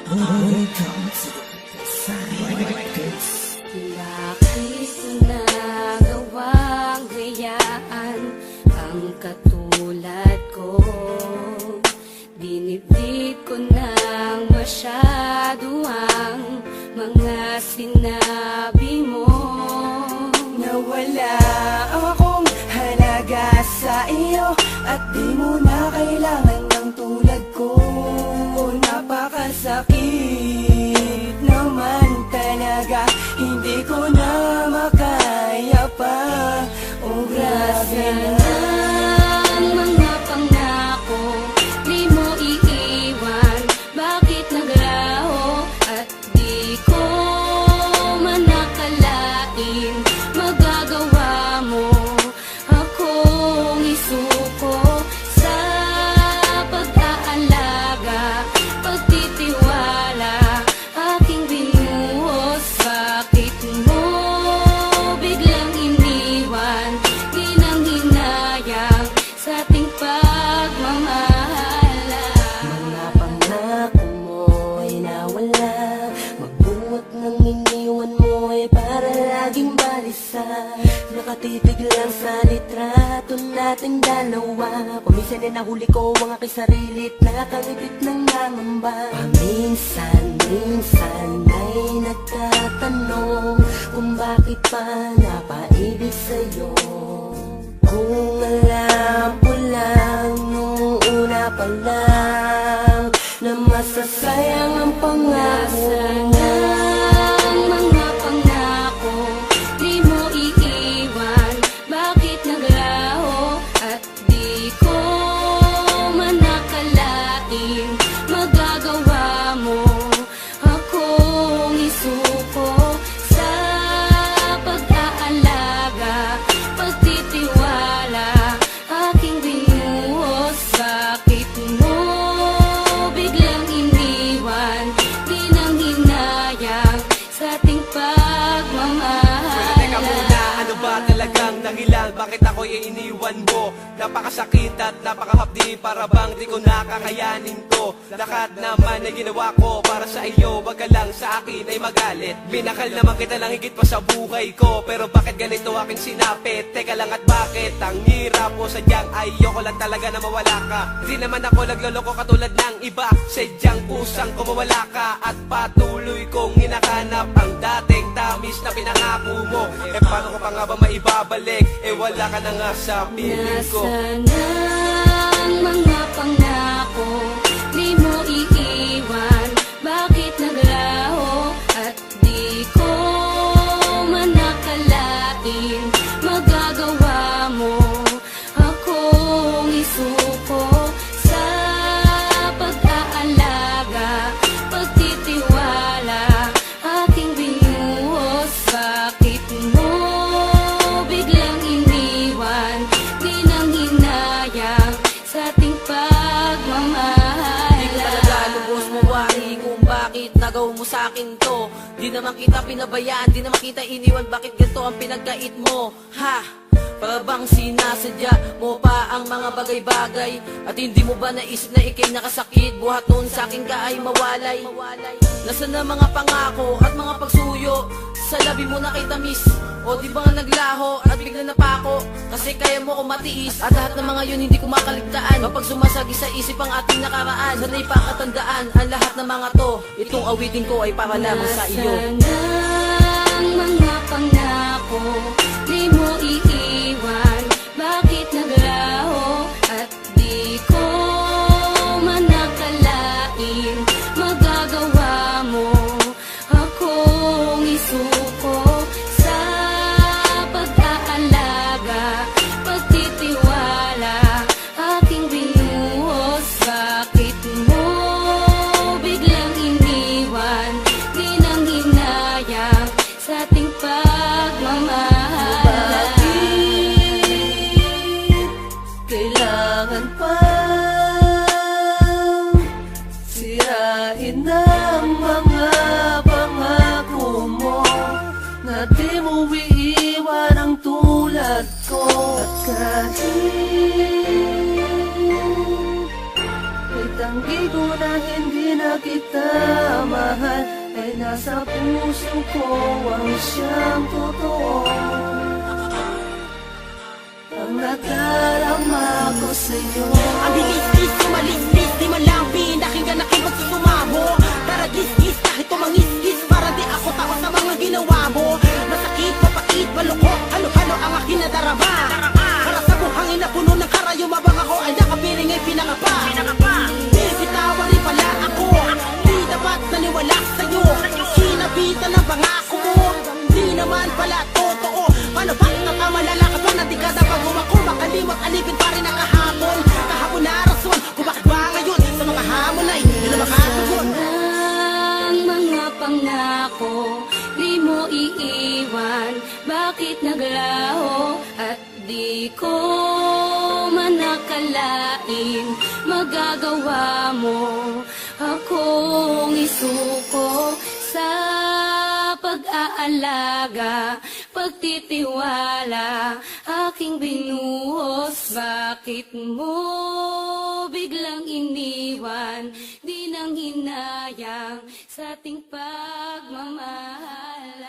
Welcome to the Cybercase. Lakis na gawang gayaan ang katulad ko. Dinibdib ko nang masyado ang mga sinabi mo. Nawala akong halaga sa iyo at di mo na kailangan ng tulad ko. Napakasakit naman talaga, hindi ko na makaya pa. Oh, grabe na. Ang mga pangako, di mo iiwan. Bakit naglaho at di ko man nakalain magagawa mo akong isuko sa pag-aalaga, pagtitiwala, aking binuhos. Bakit mo biglang iniwan? Di nang hinayang sa ating pagmamahala. Mga pangako mo'y nawala, magbuot ng iniwan mo'y para laging balisa. Nakatitig lang sa litrato natin dalawa. Paminsan ay nahuli ko ang aking sarili at nakangipit ng nangamba. Paminsan ay nagtatanong kung bakit pa napaibig sa'yo. Kung alam ko lang nung una pa lang na masasayang ang pangako. Ang mga pangako, di mo iiwan. Bakit naglaho at di ko man nakalain magagawa mo akong isuko sa pag-aalaga, pagtitiwala, aking binuhos. Bakit mo biglang iniwan? Di nang hinayang sa ating pagmamahala. Teka muna, ano ba talagang nangilang? Bakit ako'y iniwan mo? Napakasakit at napakahapdi, para bang di ko nakakayanin to. Lahat naman ay ginawa ko para sa iyo, wag ka lang sa akin ay magalit. Binakal naman kita lang higit pa sa buhay ko, pero bakit ganito aking sinapit? Teka lang, at bakit ang hirap mo? Sadyang ayoko lang talaga na mawala ka. Di naman ako nagloloko katulad ng iba, sadyang kusang kumawala ka. At patuloy kong hinahanap ang dating tamis na pinangako mo. Eh paano ko pa nga ba maibabalik? Eh wala ka na nga sa piling ko. Nasaan ang mga pangako, di mo iiwan? Bakit naglaho at di ko man nakalain magagawa mo akong isuko sa pag-aalaga, pagtitiwala, aking binuhos. Bakit mo biglang iniwan? Di nang hinayang sa ating pagmamahala. Di ko talaga lubos mawari kung bakit nagawa mo sa akin to. Di naman kita pinabayaan, di naman kita iniwan. Bakit ganito ang pinagkait mo? Ha? Para bang sinasadya mo pa ang mga bagay-bagay? At hindi mo ba naisip na ikay nakasakit? Buhat noon sa akin ka ay mawalay. Nasaan na mga pangako at mga pagsuyo? Sa labi mo na kay tamis, o di ba nga naglaho at bigla napako? Kasi kaya mo ko matiis, at lahat ng mga yun hindi ko makaligtaan. Kapag sumasagi sa isip ang ating nakaraan, sana'y pakatandaan ang lahat ng mga to. Itong awitin ko ay para lamang sa iyo. Nasaan ang mga pangako, di mo iiwan? Bakit naglaho at di ko man nakalain magagawa mo akong isuko sa pag-aalaga, pagtitiwala, aking binuhos. Bakit mo biglang iniwan? Di nang hinayang sa ating pagmamahal. kita mahal ay nasa puso ko ang siyang totoo. Ang nadarama ko sa'yo. Ang bilis-bis, sumalis-lis, di man lang pinakinggan aking pagsusumamo. Tara gis-gis, kahit tumangis-gis, para di ako takot sa mga ginawa mo. Masakit, mapait, malukot, halo-halo ang aking nadarama. Para sa buhangin na puno ng karayo, mabang ako ay nakapiling ay pinangapa. Binitawan rin pala ako, di dapat naniwala sa'yo. Sinabitan ng pangako mo, di naman pala totoo. Paano ba nakamalala ka pa na di ka dapat umako? Makalimot, alipin pa rin ang kahapon. Kahapon na rason, kung bakit ba ngayon sa mga hamon ay di na makatugon. Ang mga pangako di mo iiwan. Bakit naglaho at di ko man nakalain magagawa mo akong isuko sa pag-aalaga, pagtitiwala aking binuhos. Bakit mo biglang iniwan? Di nang hinayang sa ating pagmamahal.